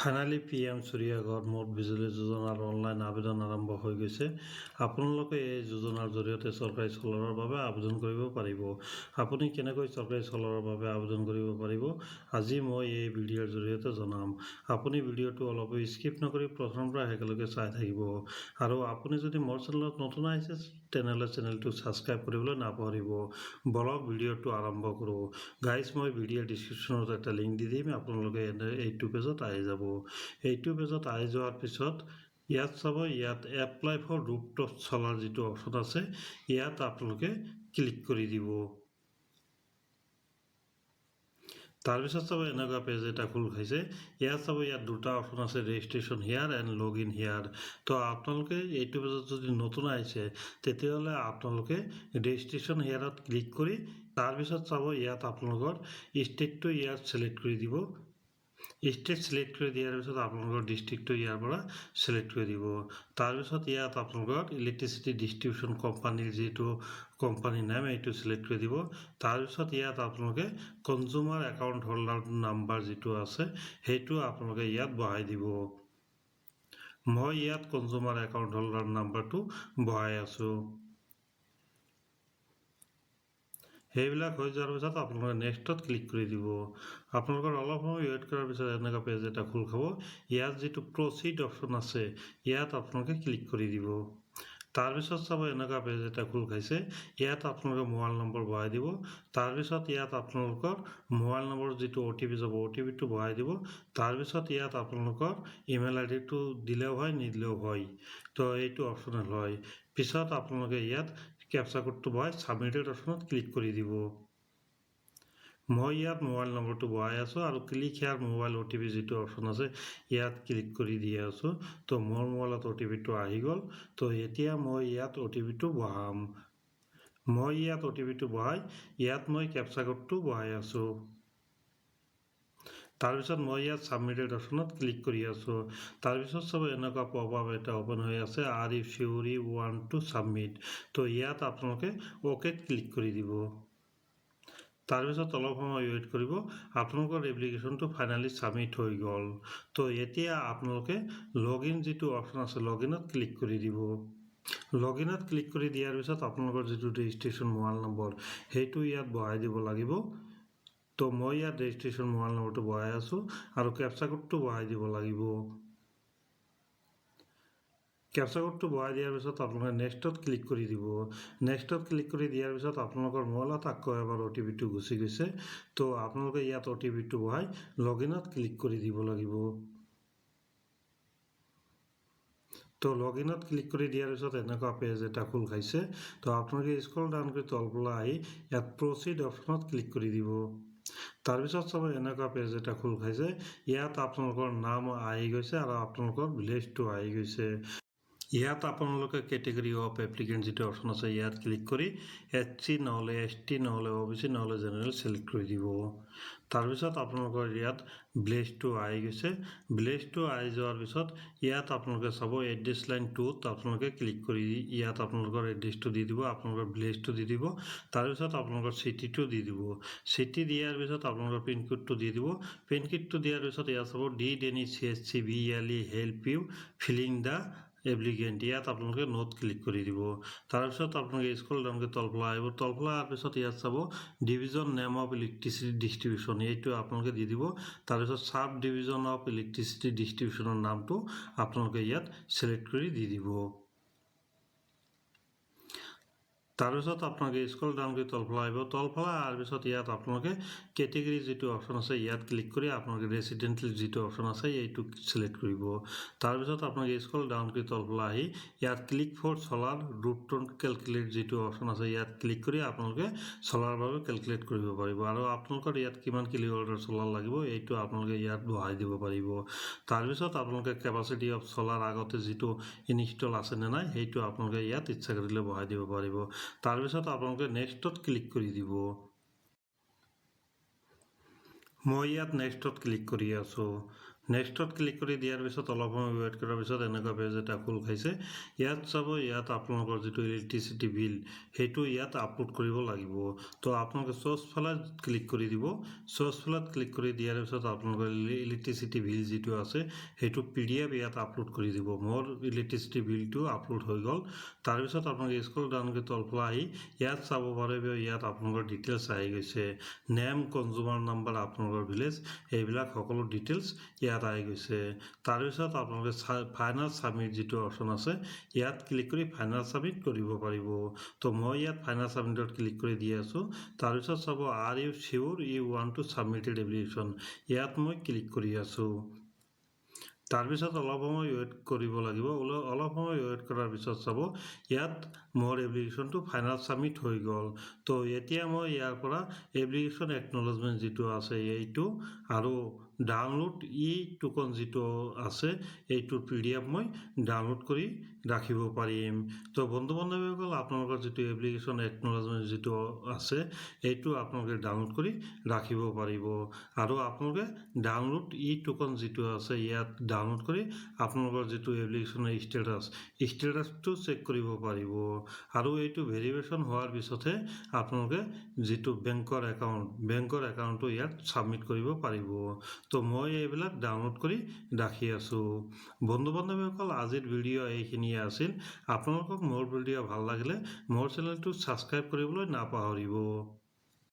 Finally PM সূৰ্য ঘৰ মুঠ বিজুলী যোজনাৰ অনলাইন আবেদন আৰম্ভ হৈ গৈছে। আপোনালোকে এই যোজনাৰ জৰিয়তে চৰকাৰী চ'লাৰৰ বাবে আবেদন কৰিব পাৰিব। আপুনি কেনেকৈ চৰকাৰী চ'লাৰৰ বাবে আবেদন কৰিব পাৰিব আজি মই এই ভিডিঅ'ৰ জৰিয়তে জনাম। আপুনি ভিডিঅ'টো অলপ স্কিপ নকৰি প্ৰথমৰ পৰা শেষলৈকে চাই থাকিব। আৰু আপুনি যদি মোৰ চেনেলত নতুন আহিছে তেনেহ'লে চেনেলটো ছাবস্ক্ৰাইব কৰিবলৈ নাপাহৰিব। বলক ভিডিঅ'টো আৰম্ভ কৰোঁ। গাইজ মই ভিডিঅ'ৰ ডিছক্ৰিপশ্যনত এটা লিংক দি দিম, আপোনালোকে এইটো পেজত আহি যাব। এইটো পেজত আহি যোৱাৰ পিছত ইয়াত চাব, ইয়াত এপ্লাই ফৰ ৰুফটপ চলাৰ যিটো অপশ্যন আছে ইয়াত আপোনালোকে ক্লিক কৰি দিব। তাৰপিছত চাব এনেকুৱা পেজ এটা খোল খাইছে। ইয়াত চাব, ইয়াত দুটা অপশ্যন আছে, registration here and log in here. তো আপোনালোকে এইটো পেজত যদি নতুন আহিছে তেতিয়াহ'লে আপোনালোকে ৰেজিষ্ট্ৰেশ্যন হিয়াৰত ক্লিক কৰি তাৰপিছত চাব ইয়াত আপোনালোকৰ ষ্টেটটো ইয়াত ছিলেক্ট কৰি দিব। ষ্টেট ছিলেক্ট কৰি দিয়াৰ পিছত আপোনালোকৰ ডিষ্ট্ৰিক্টটো ইয়াৰ পৰা ছিলেক্ট কৰি দিব। তাৰপিছত ইয়াত আপোনালোকৰ ইলেক্ট্ৰিচিটি ডিষ্ট্ৰিবিউশ্যন কোম্পানীৰ যিটো কোম্পানীৰ নাম এইটো ছিলেক্ট কৰি দিব। তাৰপিছত ইয়াত আপোনালোকে কনজিউমাৰ একাউণ্ট হোল্ডাৰ নাম্বাৰ যিটো আছে সেইটো আপোনালোকে ইয়াত বহাই দিব। মই ইয়াত কনজিউমাৰ একাউণ্ট হোল্ডাৰ নাম্বাৰটো বহাই আছোঁ। সেইবিলাক হৈ যোৱাৰ পিছত আপোনালোকে নেক্সটত ক্লিক কৰি দিব। আপোনালোকৰ অলপ সময় ৱেইট কৰাৰ পিছত এনেকুৱা পেজ এটা খোল খাব। ইয়াত যিটো প্ৰচিড অপশ্যন আছে ইয়াত আপোনালোকে ক্লিক কৰি দিব। তাৰপিছত চাব এনেকুৱা পেজ এটা খোল খাইছে। ইয়াত আপোনালোকে মোবাইল নম্বৰ বহাই দিব। তাৰপিছত ইয়াত আপোনালোকৰ মোবাইল নম্বৰ যিটো OTP যাব OTPটো বহাই দিব। তাৰপিছত ইয়াত আপোনালোকৰ ইমেইল আইডিটো দিলেও হয় নিদিলেও হয়, তো এইটো অপশ্যনেল হয়। পিছত আপোনালোকে ইয়াত কেপচা কোডটো বহাই ছাবমিটেড অপশ্যনত ক্লিক কৰি দিব। মই ইয়াত মোবাইল নম্বৰটো বহাই আছোঁ আৰু ক্লিক হেয়াৰ মোবাইল OTP যিটো অপশ্যন আছে ইয়াত ক্লিক কৰি দি আছোঁ। তো মোৰ মোবাইলত OTPটো আহি গ'ল। তো এতিয়া মই ইয়াত OTPটো বহাম। মই ইয়াত OTPটো বহাই ইয়াত মই কেপচা কোডটো বহাই আছোঁ। তাৰপিছত মই ইয়াত ছাবমিটেড অপশ্যনত ক্লিক কৰি আছোঁ। তাৰপিছত চাব এনেকুৱা পপআপ এটা অ'পেন হৈ আছে, are you sure you want to submit. তো ইয়াত আপোনালোকে অ'কেত ক্লিক কৰি দিব। তাৰপিছত অলপ সময় ৱেইট কৰিব। আপোনালোকৰ এপ্লিকেশ্যনটো ফাইনেলি ছাবমিট হৈ গ'ল। তো এতিয়া আপোনালোকে লগ ইন যিটো অপশ্যন আছে লগ ইনত ক্লিক কৰি দিব। লগ ইনত ক্লিক কৰি দিয়াৰ পিছত আপোনালোকৰ যিটো ৰেজিষ্ট্ৰেশ্যন মোবাইল নম্বৰ সেইটো ইয়াত বহাই দিব লাগিব। তো মই ইয়াত ৰেজিষ্ট্ৰেশ্যন মোবাইল নম্বৰটো বহাই আছোঁ আৰু কেপচা কোডটো বহাই দিব লাগিব। কেপচা কোডটো বহাই দিয়াৰ পিছত আপোনালোকে নেক্সটত ক্লিক কৰি দিব। নেক্সটত ক্লিক কৰি দিয়াৰ পিছত আপোনালোকৰ মোবাইলত আকৌ এবাৰ OTPটো গুচি গৈছে। তো আপোনালোকে ইয়াত OTPটো বহাই লগ ইনত ক্লিক কৰি দিব লাগিব। তো লগ ইনত ক্লিক কৰি দিয়াৰ পিছত এনেকুৱা পেজ এটা খোল খাইছে। তো আপোনালোকে স্ক্ৰল ডাউন কৰি তলফালে আহি ইয়াত প্ৰচিড অপশ্যনত ক্লিক কৰি দিব। তাৰপিছত চাব এনেকুৱা পেজ এটা খোল খাইছে। ইয়াত আপোনালোকৰ নাম আহি গৈছে আৰু আপোনালোকৰ ভিলেজটো আহি গৈছে। ইয়াত আপোনালোকে কেটেগৰী অফ এপ্লিকেণ্ট যিটো অপশ্যন আছে ইয়াত ক্লিক কৰি SC নহ'লে ST নহ'লে OBC নহ'লে জেনেৰেল ছিলেক্ট কৰি দিব। তাৰপিছত আপোনালোকৰ ইয়াত ভিলেজটো আহি গৈছে। ভিলেজটো আহি যোৱাৰ পিছত ইয়াত আপোনালোকে চাব এড্ৰেছ লাইন 2ত আপোনালোকে ক্লিক কৰি ইয়াত আপোনালোকৰ এড্ৰেছটো দি দিব, আপোনালোকৰ ভিলেজটো দি দিব। তাৰপিছত আপোনালোকৰ চিটিটো দি দিব। চিটি দিয়াৰ পিছত আপোনালোকৰ পিনক'ডটো দি দিব। পিনক'ডটো দিয়াৰ পিছত ইয়াত চাব did any CSC BLE help you filling the applicant, ইয়াত আপোনালোকে নোট ক্লিক কৰি দিব। তাৰপিছত আপোনালোকে স্ক্ৰল ডাউন কৰি তলফালে আহিব। তলফালে অহাৰ পিছত ইয়াত চাব division name of electricity distribution এইটো আপোনালোকে দি দিব। তাৰপিছত ছাব ডিভিজন অফ ইলেক্ট্ৰিচিটি ডিষ্ট্ৰিবিউশ্যনৰ নামটো আপোনালোকে ইয়াত ছিলেক্ট কৰি দি দিব। তাৰপিছত আপোনালোকে স্ক্ৰল ডাউন কৰি তলফালে আহিব। তলফালে অহাৰ পিছত ইয়াত আপোনালোকে কেটেগৰী যিটো অপশ্যন আছে ইয়াত ক্লিক কৰি আপোনালোকে ৰেচিডেণ্টেল যিটো অপশ্যন আছে এইটো ছিলেক্ট কৰিব। তাৰপিছত আপোনালোকে স্ক্ৰল ডাউন কৰি তলফালে আহি ইয়াত ক্লিক ফৰ চলাৰ ৰুফটপ কেলকুলেট যিটো অপশ্যন আছে ইয়াত ক্লিক কৰি আপোনালোকে চলাৰৰ বাবে কেলকুলেট কৰিব পাৰিব আৰু আপোনালোকৰ ইয়াত কিমান কিলোৱাটৰ চলাৰ লাগিব এইটো আপোনালোকে ইয়াত বহাই দিব পাৰিব। তাৰপিছত আপোনালোকে কেপাচিটি অফ চলাৰ আগতে যিটো ইনষ্টল আছে নে নাই সেইটো আপোনালোকে ইয়াত ইচ্ছা কৰিলে বহাই দিব পাৰিব। তাৰপিছত আপোনালোকে নেক্সটত ক্লিক কৰি দিব। মই ইয়াত নেক্সটত ক্লিক কৰি আছোঁ। নেক্সটত ক্লিক কৰি দিয়াৰ পিছত অলপ সময় ৱেইট কৰাৰ পিছত এনেকুৱা পেজ এটা খোল খাইছে ইয়াত চাব ইয়াত আপোনালোকৰ যিটো ইলেক্ট্ৰিচিটি বিল সেইটো ইয়াত আপলোড কৰিব লাগিব তো আপোনালোকে চ'ৰ্চ ফালে ক্লিক কৰি দিব চ'ৰ্চ ফালত ক্লিক কৰি দিয়াৰ পিছত আপোনালোকৰ ইলেক্ট্ৰিচিটি বিল যিটো আছে সেইটো PDF ইয়াত আপলোড কৰি দিব মোৰ ইলেক্ট্ৰিচিটি বিলটো আপলোড হৈ গ'ল তাৰপিছত আপোনালোকে স্ক্ৰল ডাউন কৰি তলফালে আহি ইয়াত চাব পাৰিব ইয়াত আপোনালোকৰ ডিটেইলছ আহি গৈছে নেম কনজিউমাৰ নাম্বাৰ আপোনালোকৰ ভিলেজ এইবিলাক সকলো ডিটেইলছ ইয়াত আহি গৈছে তাৰপিছত আপোনালোকে ফাইনেল সাবমিট যিটো অপশ্যন আছে ইয়াত ক্লিক কৰি ফাইনেল সাবমিট কৰিব পাৰিব তো মই ইয়াত ফাইনেল সাবমিটত ক্লিক কৰি দি আছোঁ তাৰপিছত চাব are you sure you want to submitted application ইয়াত মই ক্লিক কৰি আছোঁ তাৰপিছত অলপ সময় ৱেইট কৰিব লাগিব অলপ সময় ৱেইট কৰাৰ পিছত চাব ইয়াত মোৰ এপ্লিকেশ্যনটো ফাইনেল সাবমিট হৈ গ'ল তো এতিয়া মই ইয়াৰ পৰা এপ্লিকেশ্যন একনলেজমেণ্ট যিটো আছে এইটো আৰু ডাউনলোড টোকন যিটো আছে এইটোৰ PDF মই ডাউনলোড কৰি ৰাখিব পাৰিম তো বন্ধু বান্ধৱীসকল আপোনালোকৰ যিটো এপ্লিকেশ্যন একনলেজমেণ্ট যিটো আছে এইটো আপোনালোকে ডাউনলোড কৰি ৰাখিব পাৰিব আৰু আপোনালোকে ডাউনলোড টোকন যিটো আছে ইয়াত ডাউনলোড কৰি আপোনালোকৰ যিটো এপ্লিকেশ্যনৰ ষ্টেটাছটো চেক কৰিব পাৰিব আৰু এইটো ভেৰিফিকেশ্যন হোৱাৰ পিছতহে আপোনালোকে যিটো বেংকৰ একাউণ্টটো ইয়াত সাবমিট কৰিব পাৰিব তো মই এইবিলাক ডাউনলোড কৰি ৰাখি আছোঁ বন্ধু বান্ধৱীসকল আজিৰ ভিডিঅ' এইখিনিয়ে আছিল আপোনালোকক মোৰ ভিডিঅ' ভাল লাগিলে মোৰ চেনেলটো ছাবস্ক্ৰাইব কৰিবলৈ নাপাহৰিব